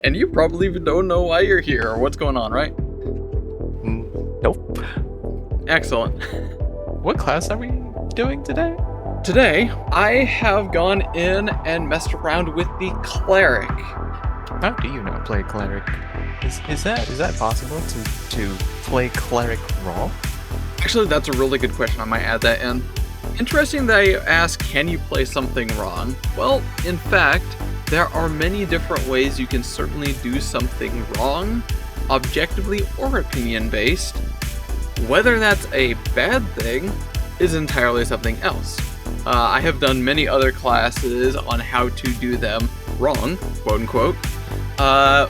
And you probably even don't know why you're here or what's going on, right? Nope. Excellent. What class are we doing today? Today, I have gone in and messed around with the Cleric. How do you not play Cleric? Is that possible to play Cleric raw? Actually, that's a really good question. I might add that in. Interesting that I ask, can you play something wrong? Well, in fact, there are many different ways you can certainly do something wrong, objectively or opinion-based. Whether that's a bad thing is entirely something else. I have done many other classes on how to do them wrong, quote-unquote.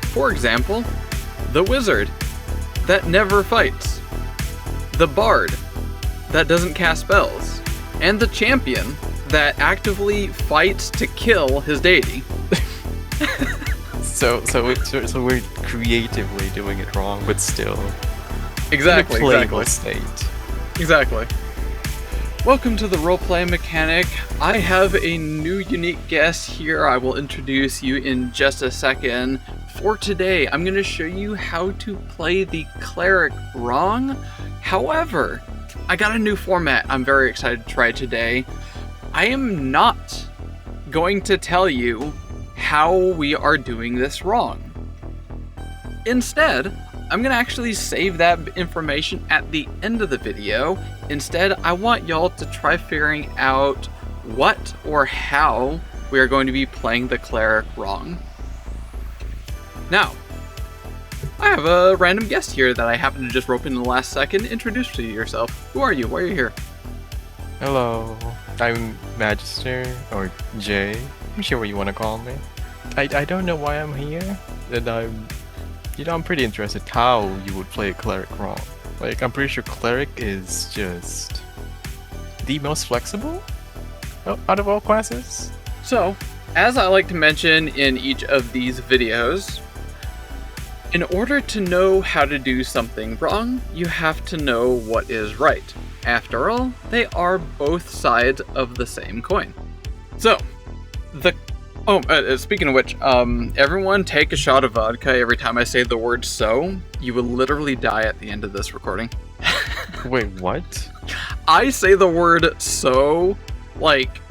For example, the Wizard, that never fights. The Bard, that doesn't cast spells. And the Champion, that actively fights to kill his deity. So we're creatively doing it wrong, but still Exactly, in a playable state. Exactly. Welcome to the Roleplay Mechanic. I have a new unique guest here I will introduce you in just a second. For today, I'm going to show you how to play the Cleric wrong. However, I got a new format I'm very excited to try today. I am not going to tell you how we are doing this wrong. Instead, I'm going to actually save that information at the end of the video. Instead, I want y'all to try figuring out what or how we are going to be playing the Cleric wrong. Now, I have a random guest here that I happened to just rope in the last second. Introduce yourself. Who are you? Why are you here? Hello, I'm Magister, or Jay. I'm sure what you want to call me. I don't know why I'm here, and I'm pretty interested how you would play a Cleric wrong. Like, I'm pretty sure Cleric is just the most flexible out of all classes. So, as I like to mention in each of these videos, in order to know how to do something wrong, you have to know what is right. After all, they are both sides of the same coin. So, speaking of which, everyone take a shot of vodka every time I say the word so. You will literally die at the end of this recording. Wait, what? I say the word so, like,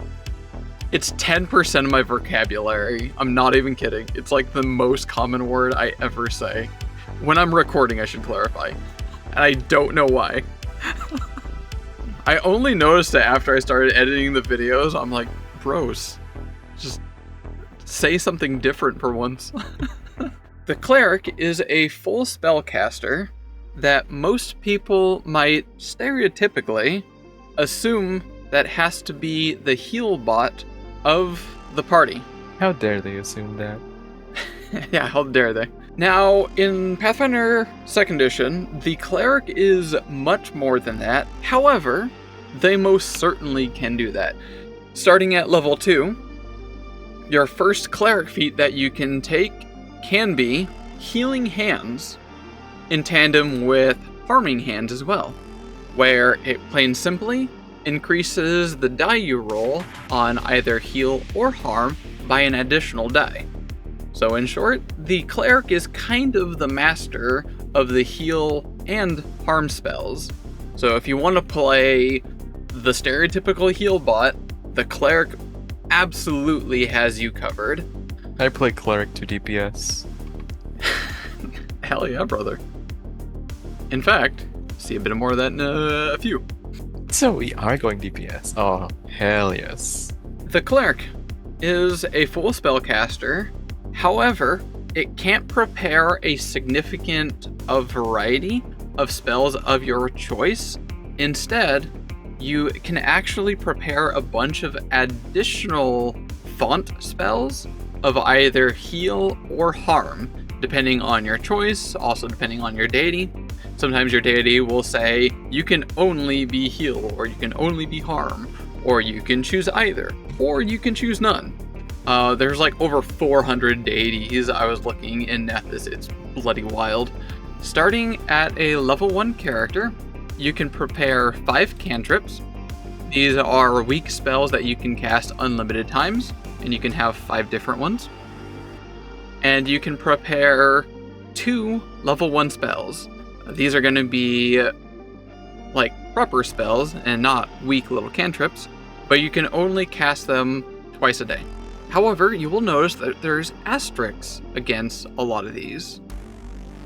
it's 10% of my vocabulary. I'm not even kidding. It's like the most common word I ever say. When I'm recording, I should clarify. And I don't know why. I only noticed it after I started editing the videos. I'm like, bros, just say something different for once. The Cleric is a full spellcaster that most people might stereotypically assume that has to be the heal bot of the party. How dare they assume that? Yeah, how dare they? Now, in Pathfinder 2nd Edition, the Cleric is much more than that. However, they most certainly can do that. Starting at level 2, your first Cleric feat that you can take can be Healing Hands in tandem with Harming Hands as well, where it plain simply increases the die you roll on either heal or harm by an additional die. So in short, the Cleric is kind of the master of the heal and harm spells. So if you want to play the stereotypical heal bot, the Cleric absolutely has you covered. I play Cleric to DPS. Hell yeah, brother. In fact, see a bit more of that in a few. So we are going DPS. Oh, hell yes. The Cleric is a full spellcaster. However, it can't prepare a significant variety of spells of your choice. Instead, you can actually prepare a bunch of additional font spells of either heal or harm, depending on your choice, also depending on your deity. Sometimes your deity will say, you can only be heal, or you can only be harm, or you can choose either, or you can choose none. There's like over 400 deities I was looking in Nethys. It's bloody wild. Starting at a level 1 character, you can prepare 5 cantrips. These are weak spells that you can cast unlimited times, and you can have 5 different ones. and you can prepare 2 level 1 spells. These are going to be like proper spells and not weak little cantrips, but you can only cast them twice a day. However, you will notice that there's asterisks against a lot of these.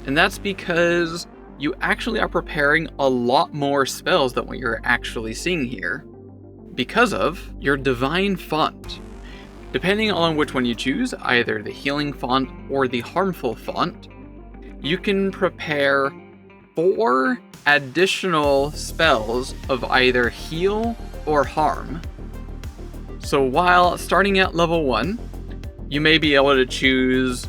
And that's because you actually are preparing a lot more spells than what you're actually seeing here, because of your divine font. Depending on which one you choose, either the healing font or the harmful font, you can prepare 4 additional spells of either heal or harm. So while starting at level 1, you may be able to choose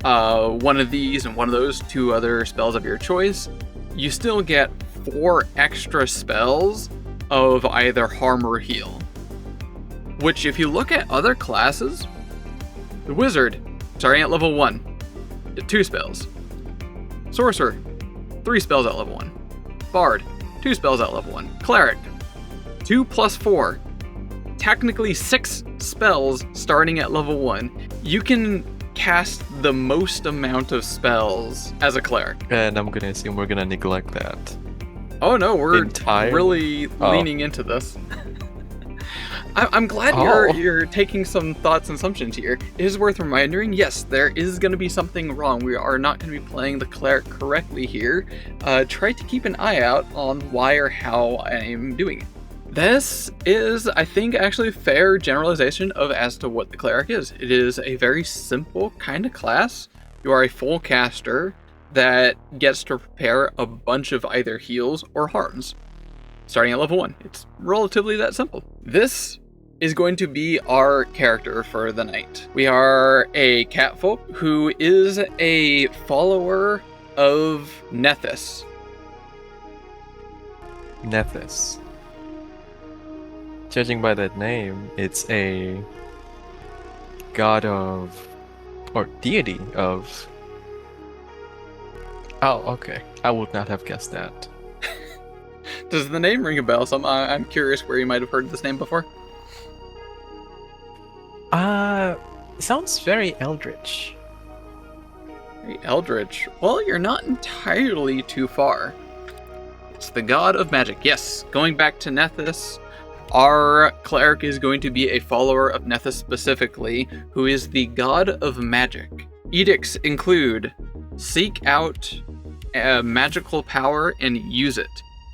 one of these and one of those 2 other spells of your choice. You still get 4 extra spells of either harm or heal. Which, if you look at other classes, the Wizard, starting at level 1, get 2 spells. Sorcerer, 3 spells at level 1. Bard, 2 spells at level 1. Cleric, 2 plus 4. Technically 6 spells starting at level 1. You can cast the most amount of spells as a cleric. And I'm gonna assume we're gonna neglect that. Oh no, we're really leaning into this. I'm glad you're taking some thoughts and assumptions here. It is worth reminding, yes, there is going to be something wrong. We are not going to be playing the cleric correctly here. Try to keep an eye out on why or how I'm doing it. This is, I think, actually a fair generalization of as to what the cleric is. It is a very simple kind of class. You are a full caster that gets to prepare a bunch of either heals or harms, starting at level 1. It's relatively that simple. This is going to be our character for the night. We are a catfolk who is a follower of Nethys. Nethys. Judging by that name, it's a god of, or deity of... Oh, okay. I would not have guessed that. Does the name ring a bell? I'm curious where you might have heard this name before. Sounds very eldritch. Very eldritch. Well, you're not entirely too far. It's the god of magic. Yes, going back to Nethys, our cleric is going to be a follower of Nethys specifically, who is the god of magic. Edicts include seek out a magical power and use it.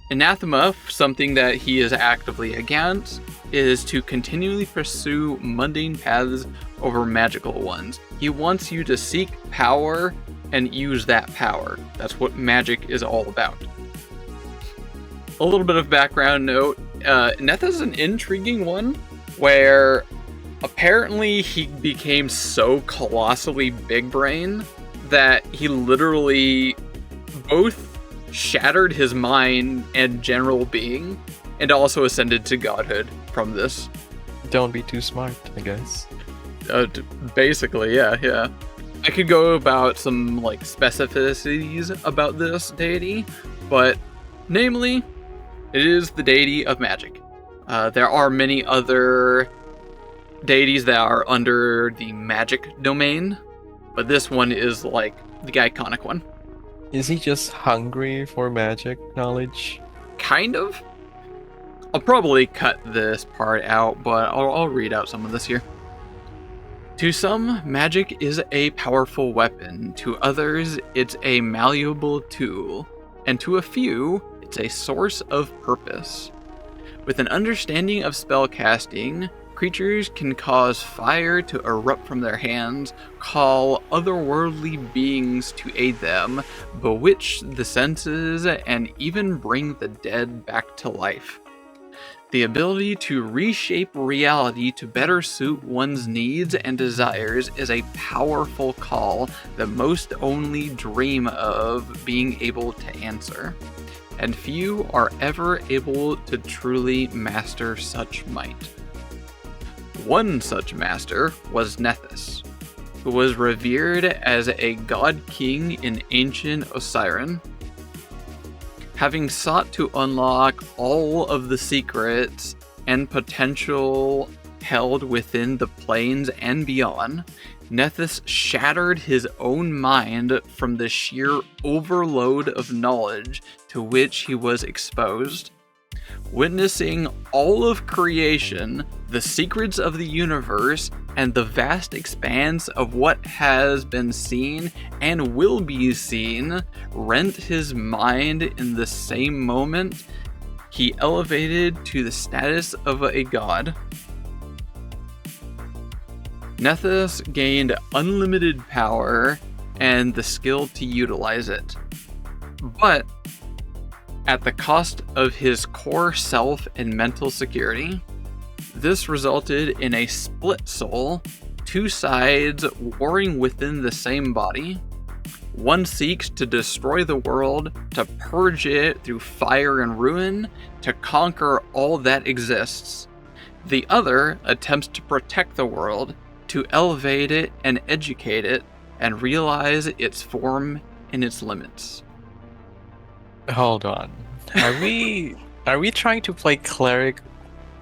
Anathema, something that he is actively against, is to continually pursue mundane paths over magical ones. He wants you to seek power and use that power. That's what magic is all about. A little bit of background note, Nethys is an intriguing one where apparently he became so colossally big brain that he literally both shattered his mind and general being, and also ascended to godhood from this. Don't be too smart, I guess. Basically, yeah. I could go about some specificities about this deity, but namely, it is the deity of magic. There are many other deities that are under the magic domain, but this one is the iconic one. Is he just hungry for magic knowledge? Kind of. I'll probably cut this part out, but I'll read out some of this here. To some, magic is a powerful weapon. To others, it's a malleable tool. And to a few, it's a source of purpose. With an understanding of spellcasting, creatures can cause fire to erupt from their hands, call otherworldly beings to aid them, bewitch the senses, and even bring the dead back to life. The ability to reshape reality to better suit one's needs and desires is a powerful call that most only dream of being able to answer, and few are ever able to truly master such might. One such master was Nethys, who was revered as a god-king in ancient Osiren. Having sought to unlock all of the secrets and potential held within the planes and beyond, Nethys shattered his own mind from the sheer overload of knowledge to which he was exposed. Witnessing all of creation, the secrets of the universe, and the vast expanse of what has been seen and will be seen rent his mind in the same moment, he elevated to the status of a god. Nethys gained unlimited power and the skill to utilize it, but at the cost of his core self and mental security. This resulted in a split soul, two sides warring within the same body. One seeks to destroy the world, to purge it through fire and ruin, to conquer all that exists. The other attempts to protect the world, to elevate it and educate it, and realize its form and its limits. Hold on. Are we trying to play Cleric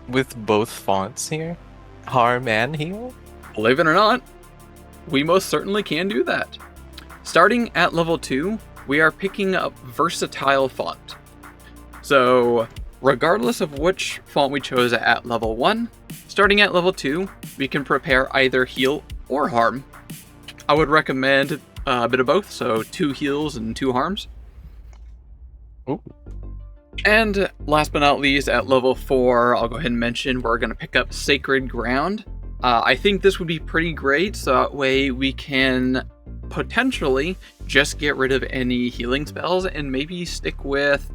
with both fonts here? Harm and heal? Believe it or not, we most certainly can do that. Starting at level 2, we are picking up Versatile Font. So, regardless of which font we chose at level 1, starting at level 2, we can prepare either heal or harm. I would recommend a bit of both, so 2 heals and 2 harms. Ooh. And last but not least, at level 4, I'll go ahead and mention we're going to pick up Sacred Ground. I think this would be pretty great, so that way we can potentially just get rid of any healing spells and maybe stick with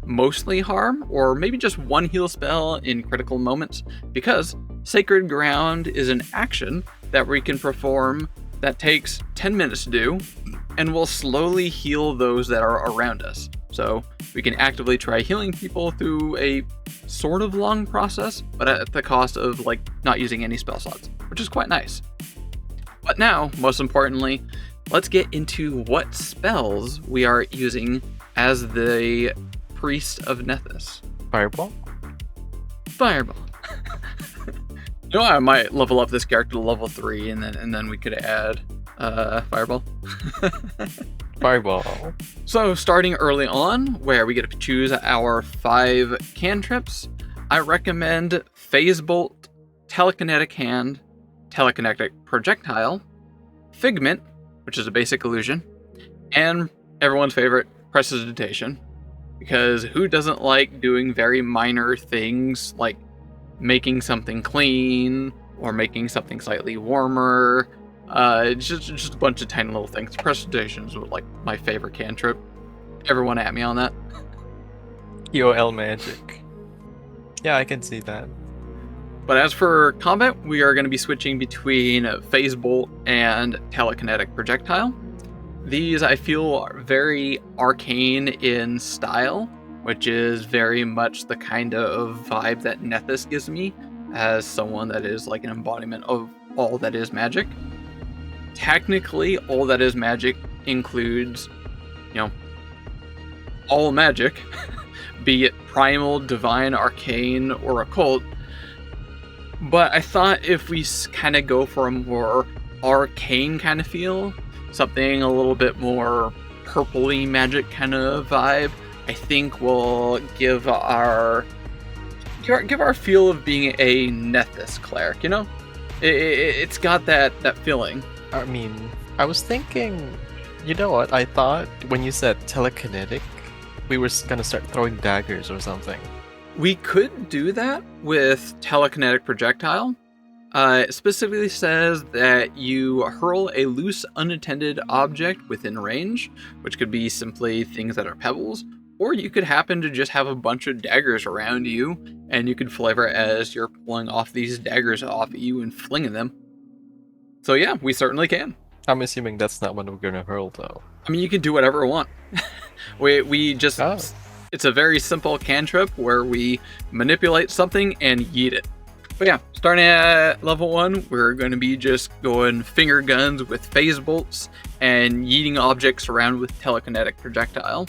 mostly harm, or maybe just one heal spell in critical moments, because Sacred Ground is an action that we can perform that takes 10 minutes to do, and will slowly heal those that are around us. So we can actively try healing people through a sort of long process, but at the cost of not using any spell slots, which is quite nice. But now, most importantly, let's get into what spells we are using as the Priest of Nethys. Fireball? Fireball. You know, I might level up this character to level 3, and then we could add Fireball. Fireball. So, starting early on, where we get to choose our 5 cantrips, I recommend Phase Bolt, Telekinetic Hand, Telekinetic Projectile, Figment, which is a basic illusion, and everyone's favorite, Prestidigitation. Because who doesn't like doing very minor things like making something clean or making something slightly warmer? It's just a bunch of tiny little things. Prestidigitation is my favorite cantrip. Everyone at me on that. EOL magic. Yeah, I can see that. But as for combat, we are going to be switching between Phase Bolt and Telekinetic Projectile. These I feel are very arcane in style, which is very much the kind of vibe that Nethys gives me as someone that is like an embodiment of all that is magic. Technically, all that is magic includes, all magic, be it primal, divine, arcane, or occult. But I thought if we kind of go for a more arcane kind of feel, something a little bit more purpley magic kind of vibe, I think will give our feel of being a Nethys cleric. It's got that feeling. I mean, I was thinking, you know what? I thought when you said telekinetic, we were gonna start throwing daggers or something. We could do that with Telekinetic Projectile. It specifically says that you hurl a loose, unattended object within range, which could be simply things that are pebbles, or you could happen to just have a bunch of daggers around you, and you could flavor it as you're pulling off these daggers off of you and flinging them. So yeah, we certainly can. I'm assuming that's not what we're gonna hurl, though. I mean, you can do whatever we want. we just... Oh. It's a very simple cantrip where we manipulate something and yeet it. But yeah, starting at level 1, we're going to be just going finger guns with phase bolts and yeeting objects around with telekinetic projectile.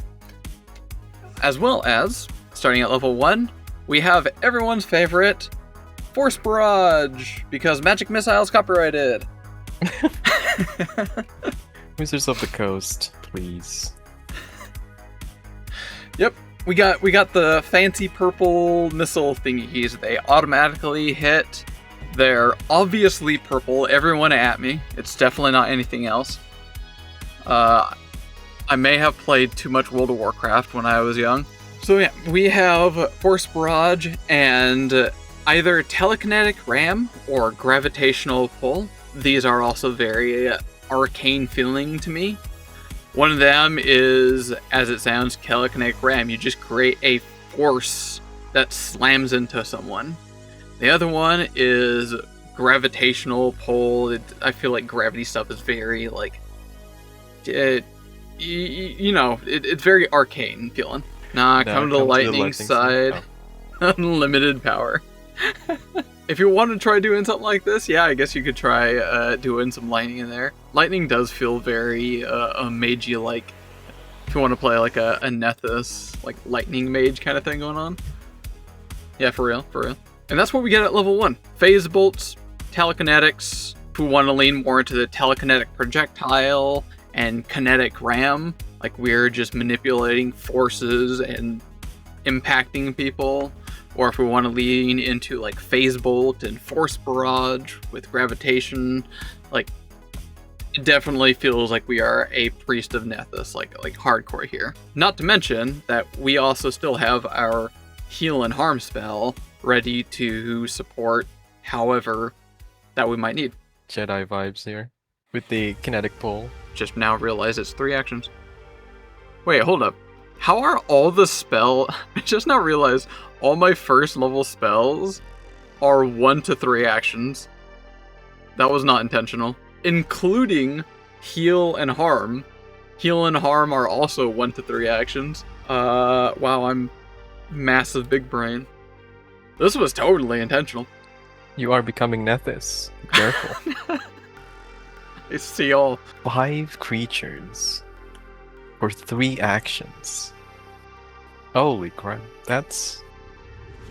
As well as, starting at level 1, we have everyone's favorite Force Barrage, because Magic Missile is copyrighted. Wizards of the Coast, please. Yep, we got the fancy purple missile thingies. They automatically hit. They're obviously purple. Everyone at me. It's definitely not anything else. I may have played too much World of Warcraft when I was young. So yeah, we have Force Barrage and either telekinetic ram or gravitational pull. These are also very arcane feeling to me. One of them is, as it sounds, telekinetic ram. You just create a force that slams into someone. The other one is gravitational pull. I feel like gravity stuff is very like, it's very arcane feeling. Nah, come to the lightning side. Oh. Unlimited power. If you want to try doing something like this, yeah, I guess you could try doing some lightning in there. Lightning does feel very magey like. If you want to play like a Nethys, like lightning mage kind of thing going on. Yeah, for real. And that's what we get at level 1. Phase bolts, telekinetics, if we want to lean more into the telekinetic projectile, and kinetic ram, like we're just manipulating forces and impacting people. Or if we want to lean into like phase bolt and force barrage with gravitation, like it definitely feels like we are a priest of Nethys, like hardcore here. Not to mention that we also still have our heal and harm spell ready to support however that we might need. Jedi vibes here with the kinetic pull. Just now realize it's 3 actions. Wait, hold up. How are all the spell... I just now realized all my first level spells are 1 to 3 actions. That was not intentional. Including heal and harm. Heal and harm are also 1 to 3 actions. Wow, I'm massive big brain. This was totally intentional. You are becoming Nethys. Careful. I see all. 5 creatures. For 3 actions. Holy crap.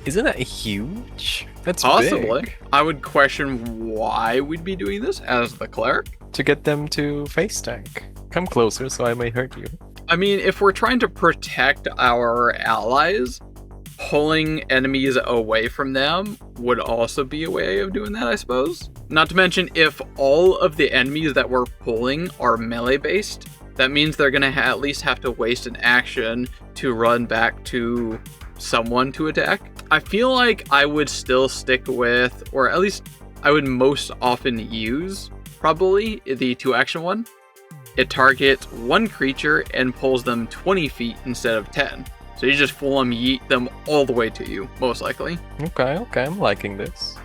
Isn't that huge? That's possibly big. I would question why we'd be doing this as the cleric. To get them to face tank. Come closer so I may hurt you. I mean, if we're trying to protect our allies, pulling enemies away from them would also be a way of doing that, I suppose. Not to mention, if all of the enemies that we're pulling are melee based, that means they're gonna at least have to waste an action to run back to someone to attack. I feel like I would still stick with, or at least I would most often use, probably the 2 action one. It targets 1 creature and pulls them 20 feet instead of 10. So you just full on yeet them all the way to you, most likely. Okay, I'm liking this.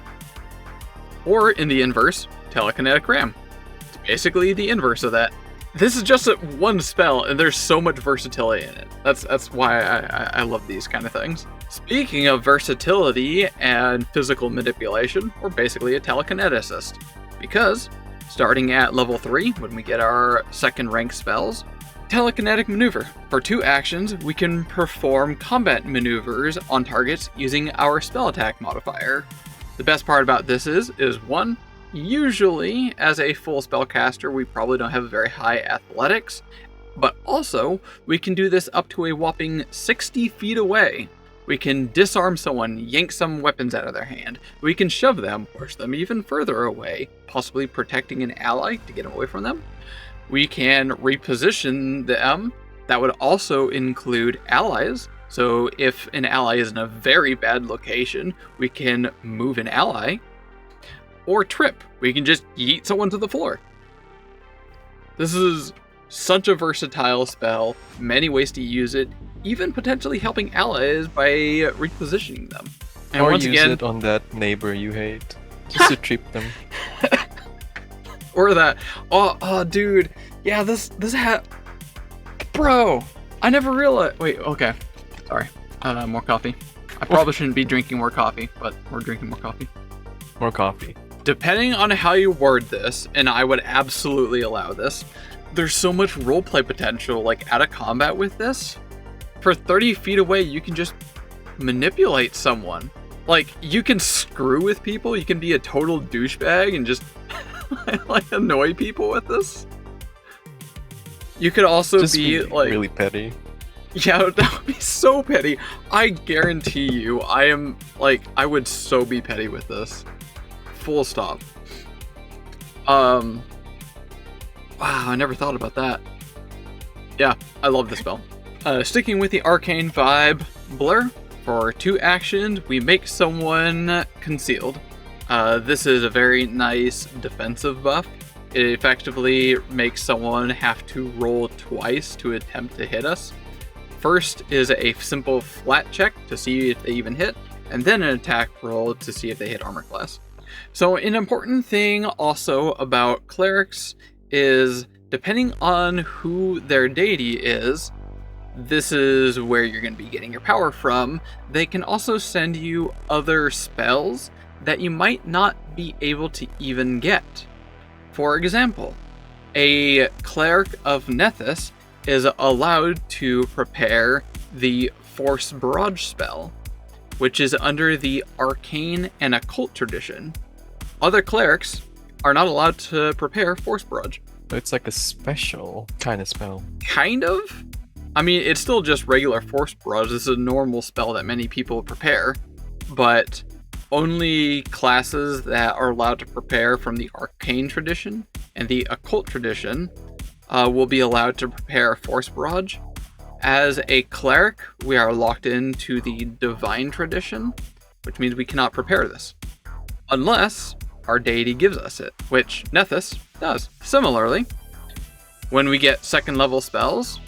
Or in the inverse, telekinetic ram. It's basically the inverse of that. This is just one spell, and there's so much versatility in it. That's why I love these kind of things. Speaking of versatility and physical manipulation, we're basically a telekineticist. Because, starting at level 3, when we get our 2nd rank spells, telekinetic maneuver. For 2 actions, we can perform combat maneuvers on targets using our spell attack modifier. The best part about this is 1, usually, as a full spellcaster, we probably don't have very high athletics, but also, we can do this up to a whopping 60 feet away. We can disarm someone, yank some weapons out of their hand. We can shove them, push them even further away, possibly protecting an ally to get away from them. We can reposition them. That would also include allies. So if an ally is in a very bad location, we can move an ally. Or trip. We can just yeet someone to the floor. This is such a versatile spell, many ways to use it, even potentially helping allies by repositioning them. And or once use again, it on that neighbor you hate, just to trip them. Or that, oh dude, yeah, this bro, I never realized, wait, okay, sorry, more coffee. I probably shouldn't be drinking more coffee, but we're drinking more coffee. More coffee. Depending on how you word this, and I would absolutely allow this, there's so much roleplay potential, like, out of combat with this. For 30 feet away, you can just manipulate someone. Like, you can screw with people, you can be a total douchebag and just like annoy people with this. You could also Just be like really petty. Yeah, that would be so petty. I guarantee you, I would so be petty with this. Full stop. Wow, I never thought about that. Yeah, I love this spell. Sticking with the arcane vibe, Blur. For 2 actions, we make someone concealed. This is a very nice defensive buff. It effectively makes someone have to roll twice to attempt to hit us. First is a simple flat check to see if they even hit, and then an attack roll to see if they hit armor class. So an important thing also about clerics is, depending on who their deity is, this is where you're going to be getting your power from. They can also send you other spells that you might not be able to even get. For example, a cleric of Nethys is allowed to prepare the Force Barrage spell, which is under the Arcane and Occult tradition. Other clerics are not allowed to prepare Force Barrage. It's like a special kind of spell. Kind of? I mean, it's still just regular Force Barrage. This is a normal spell that many people prepare, but only classes that are allowed to prepare from the Arcane tradition and the Occult tradition will be allowed to prepare Force Barrage. As a cleric, we are locked into the Divine tradition, which means we cannot prepare this, unless our deity gives us it, which Nethys does. Similarly, when we get 2nd level spells,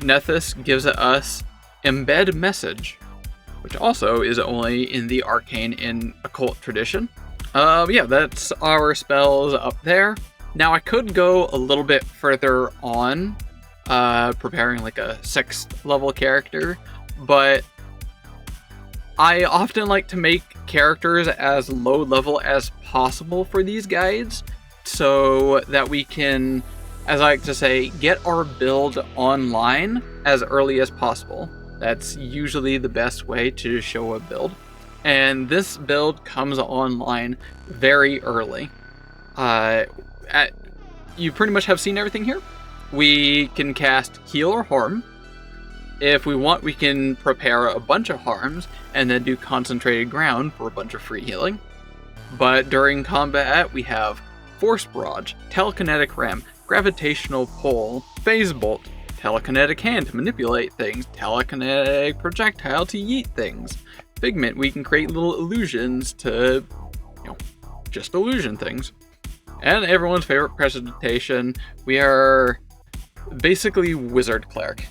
Nethys gives us Embed Message, which also is only in the Arcane and Occult tradition. Yeah, that's our spells up there. Now I could go a little bit further on, preparing like a 6th level character, but I often like to make characters as low level as possible for these guides, so that we can, as I like to say, get our build online as early as possible. That's usually the best way to show a build. And this build comes online very early. You pretty much have seen everything here. We can cast Heal or Harm. If we want, we can prepare a bunch of harms and then do Concentrated Ground for a bunch of free healing. But during combat, we have Force Barrage, Telekinetic Ram, Gravitational Pull, Phase Bolt, Telekinetic Hand to manipulate things, Telekinetic Projectile to yeet things. Figment, we can create little illusions to, just illusion things. And everyone's favorite presentation, we are basically Wizard Cleric.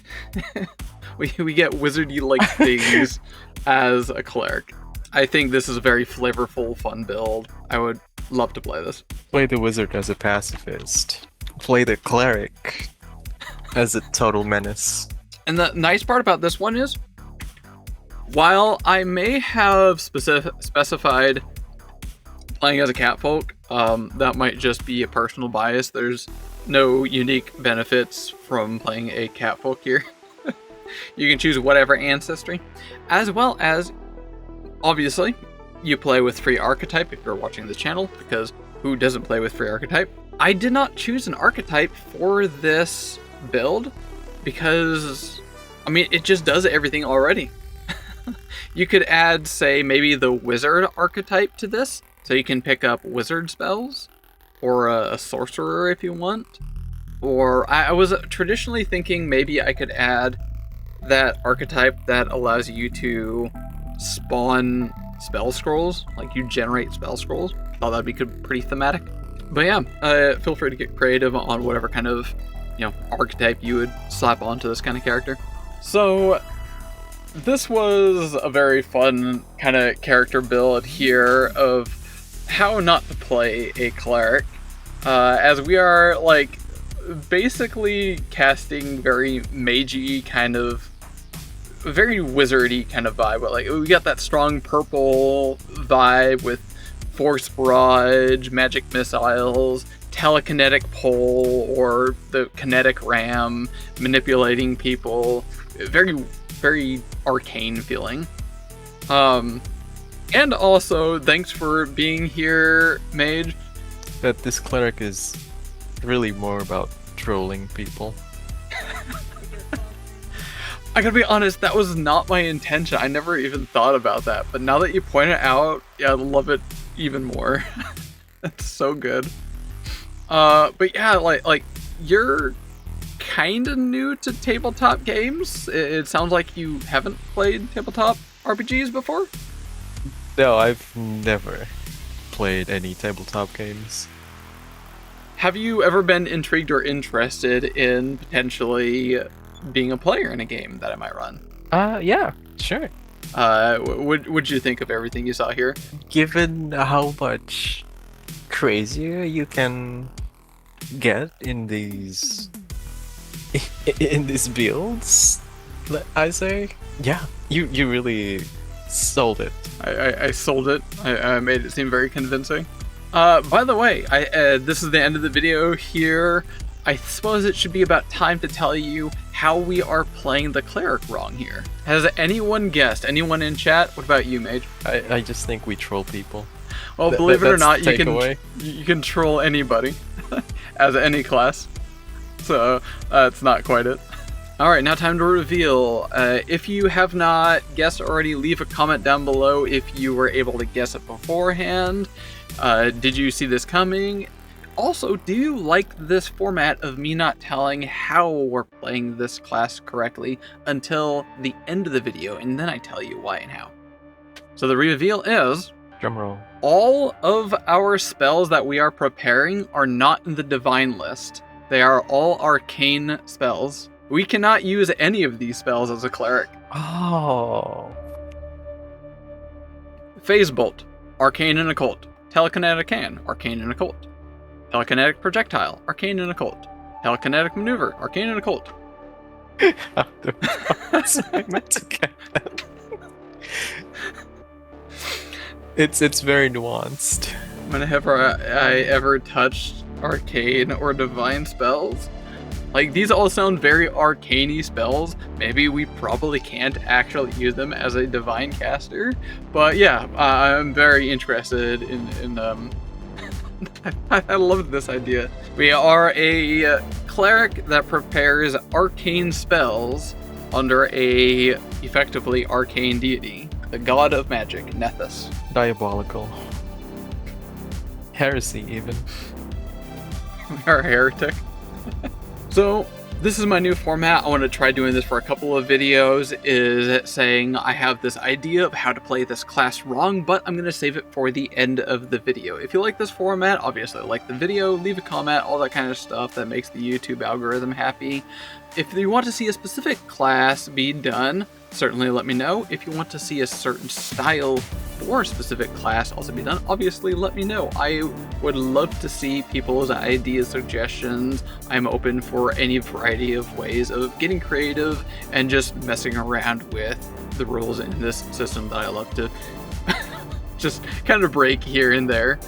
we get wizardy-like things as a cleric. I think this is a very flavorful, fun build. I would love to play this. Play the wizard as a pacifist. Play the cleric as a total menace. And the nice part about this one is, while I may have specified playing as a catfolk, that might just be a personal bias. There's no unique benefits from playing a catfolk here. You can choose whatever ancestry, as well as, obviously, you play with free archetype if you're watching the channel, because who doesn't play with free archetype? I did not choose an archetype for this build because, I mean, it just does everything already. You could add, say, maybe the wizard archetype to this, so you can pick up wizard spells, or a sorcerer if you want. Or I was traditionally thinking maybe I could add that archetype that allows you to spawn spell scrolls, like you generate spell scrolls. Thought that'd be pretty thematic. But yeah, feel free to get creative on whatever kind of, archetype you would slap onto this kind of character. So this was a very fun kind of character build here of how not to play a cleric, as we are like basically casting very magey kind of, very wizardy kind of vibe. But like we got that strong purple vibe with Force Barrage, magic missiles, telekinetic pole, or the kinetic ram, manipulating people. Very, very arcane feeling. And also, thanks for being here, Mage. that this cleric is really more about trolling people. I gotta be honest, that was not my intention. I never even thought about that. But now that you point it out, yeah, I love it even more. That's so good. But yeah, like you're kind of new to tabletop games. It sounds like you haven't played tabletop RPGs before? No, I've never played any tabletop games. Have you ever been intrigued or interested in potentially being a player in a game that I might run? Yeah, sure. What'd you think of everything you saw here? Given how much crazier you can get in these builds, I say, yeah, you really sold it. I sold it. I made it seem very convincing. By the way, this is the end of the video here. I suppose it should be about time to tell you how we are playing the cleric wrong here. Has anyone guessed? Anyone in chat? What about you, Mage? I just think we troll people. Well, believe it or not, you can troll anybody as any class. So that's not quite it. All right, now time to reveal. If you have not guessed already, leave a comment down below if you were able to guess it beforehand. Did you see this coming? Also, do you like this format of me not telling how we're playing this class correctly until the end of the video, and then I tell you why and how? So the reveal is... Drumroll. All of our spells that we are preparing are not in the divine list. They are all arcane spells. We cannot use any of these spells as a cleric. Oh. Phase Bolt, arcane and occult. Telekinetic Hand, arcane and occult. Telekinetic Projectile, arcane and occult. Telekinetic Maneuver, arcane and occult. That's I meant to get that. It's very nuanced. Whenever I ever touched arcane or divine spells, like, these all sound very arcane-y spells. Maybe we probably can't actually use them as a divine caster, but yeah, I'm very interested in I love this idea. We are a cleric that prepares arcane spells under a effectively arcane deity, the god of magic, Nethys. Diabolical. Heresy, even. Or a heretic. So, this is my new format. I want to try doing this for a couple of videos, is saying I have this idea of how to play this class wrong, but I'm going to save it for the end of the video. If you like this format, obviously like the video, leave a comment, all that kind of stuff that makes the YouTube algorithm happy. If you want to see a specific class be done, certainly let me know. If you want to see a certain style for a specific class also be done, obviously let me know. I would love to see people's ideas, suggestions. I'm open for any variety of ways of getting creative and just messing around with the rules in this system that I love to just kind of break here and there.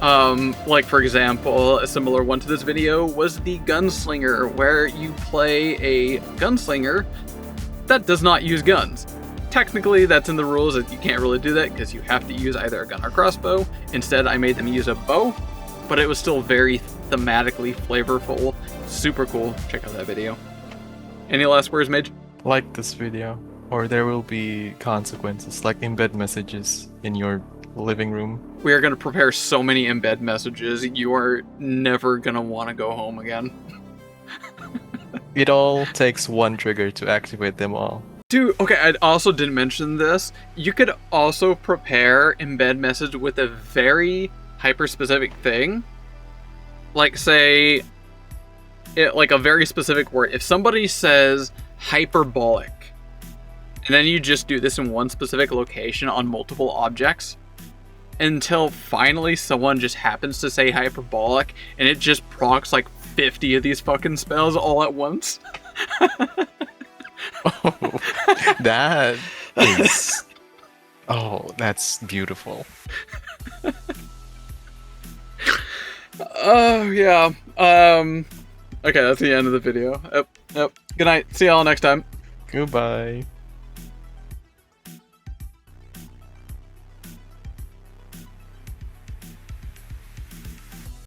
Like, for example, a similar one to this video was the Gunslinger, where you play a gunslinger that does not use guns. Technically, that's in the rules that you can't really do that because you have to use either a gun or crossbow. Instead, I made them use a bow, but it was still very thematically flavorful. Super cool. Check out that video. Any last words, Mage? Like this video, or there will be consequences, like embed messages in your living room. We are going to prepare so many embed messages, you are never going to want to go home again. It all takes one trigger to activate them all. Dude, okay, I also didn't mention this. You could also prepare embed message with a very hyper-specific thing. Like, say, like a very specific word. If somebody says hyperbolic, and then you just do this in one specific location on multiple objects, until finally someone just happens to say hyperbolic, and it just procs like 50 of these fucking spells all at once. Oh, that is... Oh, that's beautiful. Oh, yeah. Okay, that's the end of the video. Yep. Good night. See y'all next time. Goodbye.